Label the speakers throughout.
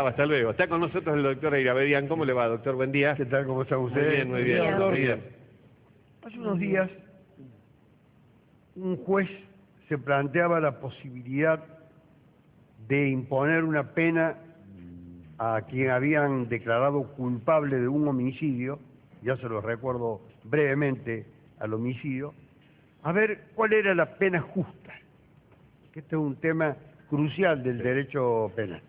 Speaker 1: Hasta luego. Está con nosotros el doctor Eirabedian. ¿Cómo le va, doctor? Buen día.
Speaker 2: ¿Qué tal? ¿Cómo está usted?
Speaker 1: Muy bien.
Speaker 2: Doctor,
Speaker 1: Muy bien.
Speaker 2: hace unos días un juez se planteaba la posibilidad de imponer una pena a quien habían declarado culpable de un homicidio, ya se lo recuerdo brevemente al homicidio, a ver cuál era la pena justa, que este es un tema crucial del derecho penal.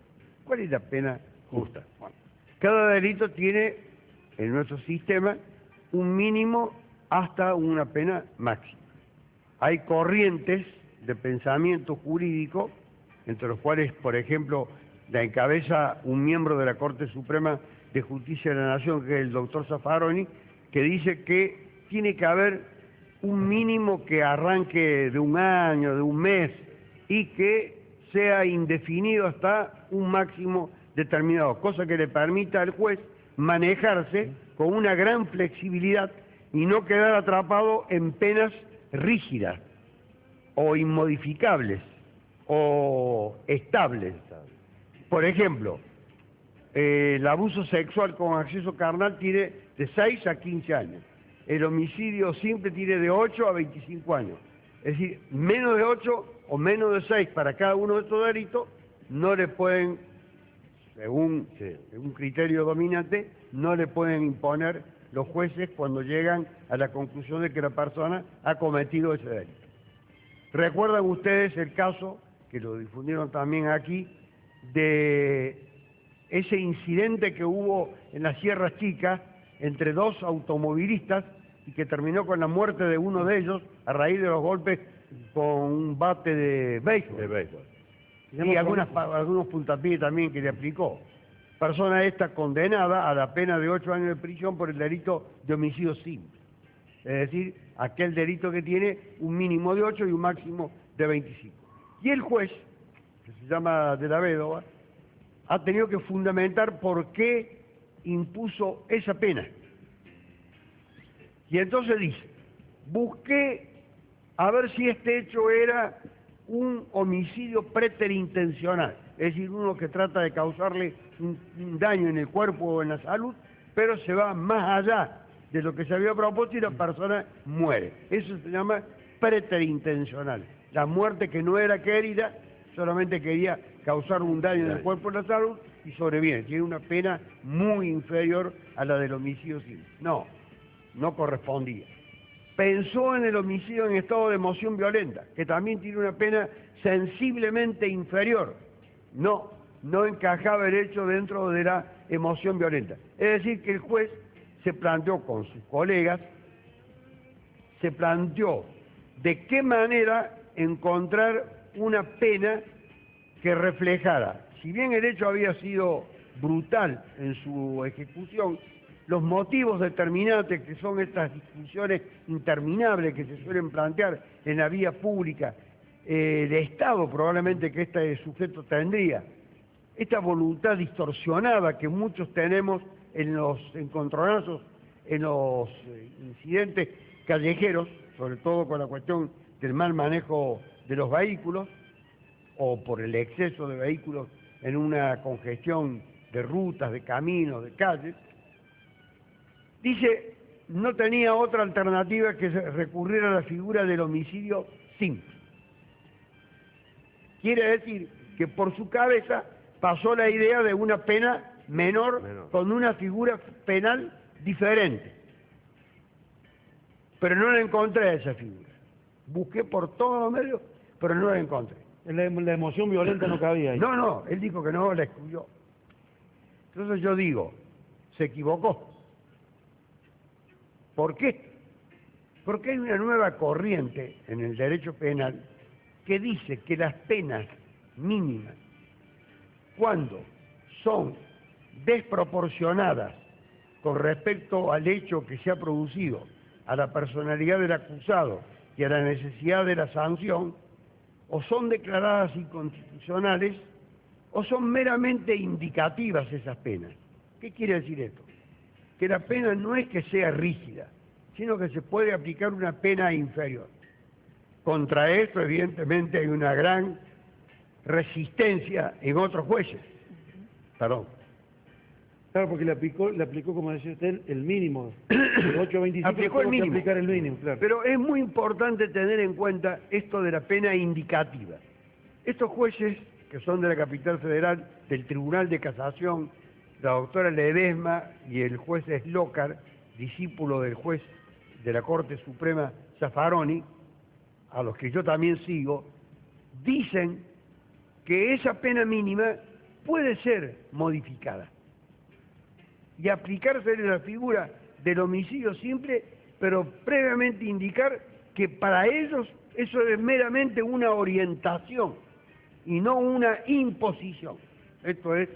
Speaker 2: ¿Cuál es la pena justa? Bueno, cada delito tiene en nuestro sistema un mínimo hasta una pena máxima. Hay corrientes de pensamiento jurídico, entre los cuales, por ejemplo, la encabeza un miembro de la Corte Suprema de Justicia de la Nación, que es el doctor Zaffaroni, que dice que tiene que haber un mínimo que arranque de un año, de un mes, y que sea indefinido hasta un máximo determinado, cosa que le permita al juez manejarse con una gran flexibilidad y no quedar atrapado en penas rígidas o inmodificables o estables. Por ejemplo, el abuso sexual con acceso carnal tiene de 6 a 15 años. El homicidio simple tiene de 8 a 25 años. Es decir, menos de 8 o menos de 6 para cada uno de estos delitos no le pueden, según un criterio dominante, no le pueden imponer los jueces cuando llegan a la conclusión de que la persona ha cometido ese delito. ¿Recuerdan ustedes el caso, que lo difundieron también aquí, de ese incidente que hubo en las Sierras Chicas entre dos automovilistas y que terminó con la muerte de uno de ellos a raíz de los golpes con un bate de béisbol? Y algunos puntapiés también que le aplicó. Persona esta condenada a la pena de 8 años de prisión por el delito de homicidio simple. Es decir, aquel delito que tiene un mínimo de 8 y un máximo de 25. Y el juez, que se llama De la Vedova, ha tenido que fundamentar por qué impuso esa pena. Y entonces dice, busqué a ver si este hecho era un homicidio preterintencional, es decir, uno que trata de causarle un daño en el cuerpo o en la salud, pero se va más allá de lo que se había propuesto y la persona muere. Eso se llama preterintencional. La muerte que no era querida, solamente quería causar un daño en el cuerpo o en la salud y sobreviene. Tiene una pena muy inferior a la del homicidio simple. No correspondía. Pensó en el homicidio en estado de emoción violenta, que también tiene una pena sensiblemente inferior. No encajaba el hecho dentro de la emoción violenta. Es decir, que el juez se planteó con sus colegas, se planteó de qué manera encontrar una pena que reflejara, si bien el hecho había sido brutal en su ejecución, los motivos determinantes que son estas discusiones interminables que se suelen plantear en la vía pública, el estado probablemente que este sujeto tendría, esta voluntad distorsionada que muchos tenemos en los encontronazos, en los incidentes callejeros, sobre todo con la cuestión del mal manejo de los vehículos o por el exceso de vehículos en una congestión de rutas, de caminos, de calles. Dice, no tenía otra alternativa que recurrir a la figura del homicidio simple. Quiere decir que por su cabeza pasó la idea de una pena menor con una figura penal diferente. Pero no la encontré esa figura. Busqué por todos los medios, pero no la encontré.
Speaker 3: La emoción violenta no cabía ahí.
Speaker 2: No, él dijo que no, la excluyó. Entonces yo digo, se equivocó. ¿Por qué? Porque hay una nueva corriente en el derecho penal que dice que las penas mínimas, cuando son desproporcionadas con respecto al hecho que se ha producido, a la personalidad del acusado y a la necesidad de la sanción, o son declaradas inconstitucionales o son meramente indicativas esas penas. ¿Qué quiere decir esto? Que la pena no es que sea rígida, sino que se puede aplicar una pena inferior. Contra esto, evidentemente, hay una gran resistencia en otros jueces, Perdón.
Speaker 3: Claro, porque le aplicó, como decía usted, el mínimo. El 825
Speaker 2: Aplicó el mínimo.
Speaker 3: aplicar el mínimo, claro.
Speaker 2: Pero es muy importante tener en cuenta esto de la pena indicativa. Estos jueces, que son de la capital federal, del Tribunal de Casación, la doctora Ledesma y el juez Slokar, discípulo del juez de la Corte Suprema Zaffaroni, a los que yo también sigo, dicen que esa pena mínima puede ser modificada y aplicarse en la figura del homicidio simple, pero previamente indicar que para ellos eso es meramente una orientación y no una imposición. Esto es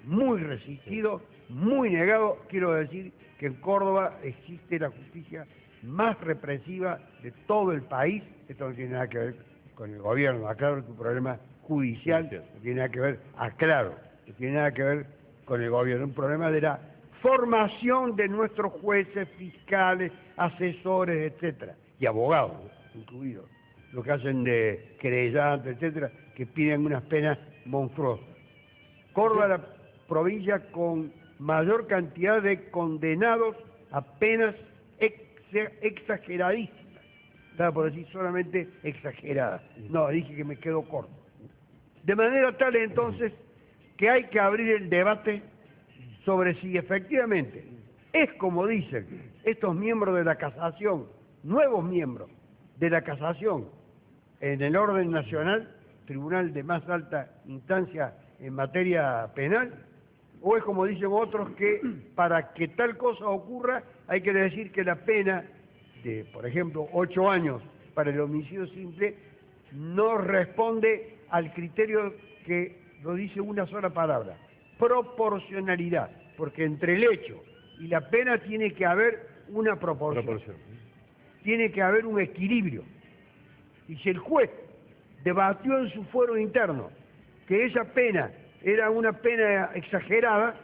Speaker 2: muy resistido, muy negado. Quiero decir que en Córdoba existe la justicia más represiva de todo el país. Esto no tiene nada que ver con el gobierno, aclaro, es un problema judicial, no tiene nada que ver, aclaro, no tiene nada que ver con el gobierno, un problema de la formación de nuestros jueces, fiscales, asesores, etcétera, y abogados incluidos, lo que hacen de querellantes, etcétera, que piden unas penas monstruosas. Córdoba es la provincia con mayor cantidad de condenados a penas exageradísimas. Estaba por decir solamente exagerada. No, dije que me quedo corto. De manera tal entonces que hay que abrir el debate sobre si efectivamente es como dicen estos miembros de la casación, nuevos miembros de la casación en el orden nacional, tribunal de más alta instancia en materia penal, o es como dicen otros que para que tal cosa ocurra hay que decir que la pena de, por ejemplo, 8 años para el homicidio simple no responde al criterio que lo dice una sola palabra, proporcionalidad, porque entre el hecho y la pena tiene que haber una proporción. Tiene que haber un equilibrio. Y si el juez debatió en su fuero interno que esa pena era una pena exagerada,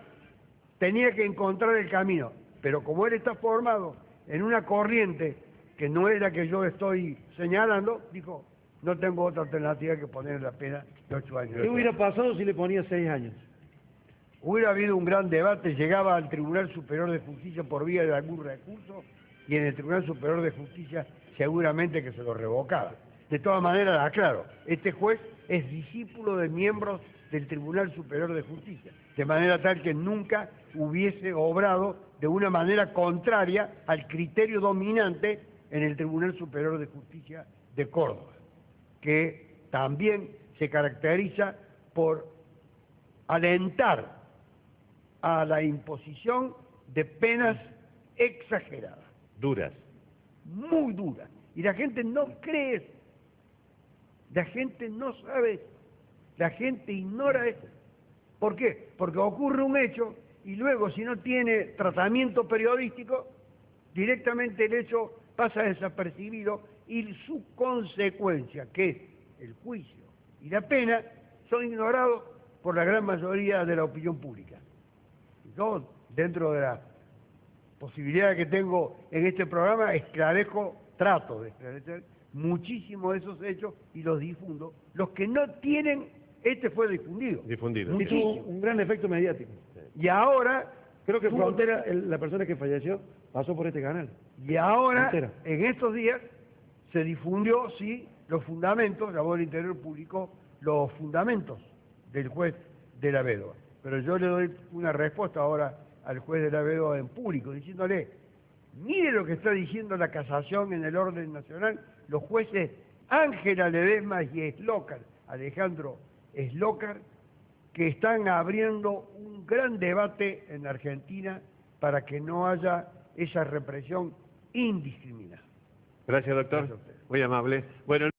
Speaker 2: tenía que encontrar el camino. Pero como él está formado en una corriente que no es la que yo estoy señalando, dijo, no tengo otra alternativa que poner la pena de 8 años.
Speaker 3: ¿Qué hubiera pasado si le ponía 6 años?
Speaker 2: Hubiera habido un gran debate, llegaba al Tribunal Superior de Justicia por vía de algún recurso, y en el Tribunal Superior de Justicia seguramente que se lo revocaba. De todas maneras, aclaro, este juez es discípulo de miembros del Tribunal Superior de Justicia, de manera tal que nunca hubiese obrado de una manera contraria al criterio dominante en el Tribunal Superior de Justicia de Córdoba, que también se caracteriza por alentar a la imposición de penas exageradas.
Speaker 1: Duras.
Speaker 2: Muy duras. Y la gente no cree eso. La gente no sabe eso. La gente ignora eso. ¿Por qué? Porque ocurre un hecho y luego si no tiene tratamiento periodístico, directamente el hecho pasa desapercibido y su consecuencia, que es el juicio y la pena, son ignorados por la gran mayoría de la opinión pública. Yo, dentro de la posibilidad que tengo en este programa, trato de esclarecer muchísimos de esos hechos y los difundo. Los que no tienen, este fue difundido.
Speaker 1: Difundido.
Speaker 3: Y tuvo un gran efecto mediático.
Speaker 2: Y ahora,
Speaker 3: creo que Frontera, la persona que falleció, pasó por este canal.
Speaker 2: Y ahora,
Speaker 3: Frontera.
Speaker 2: en estos días, se difundió, sí, los fundamentos, la voz del Interior publicó los fundamentos del juez de la Vedova. Pero yo le doy una respuesta ahora al juez de la Vedova en público, diciéndole, mire lo que está diciendo la casación en el orden nacional, los jueces Ángela Ledesma y Slokar, Alejandro Slokar, que están abriendo un gran debate en Argentina para que no haya esa represión indiscriminada.
Speaker 1: Gracias, doctor.
Speaker 2: Gracias a usted.
Speaker 1: Muy amable. Bueno,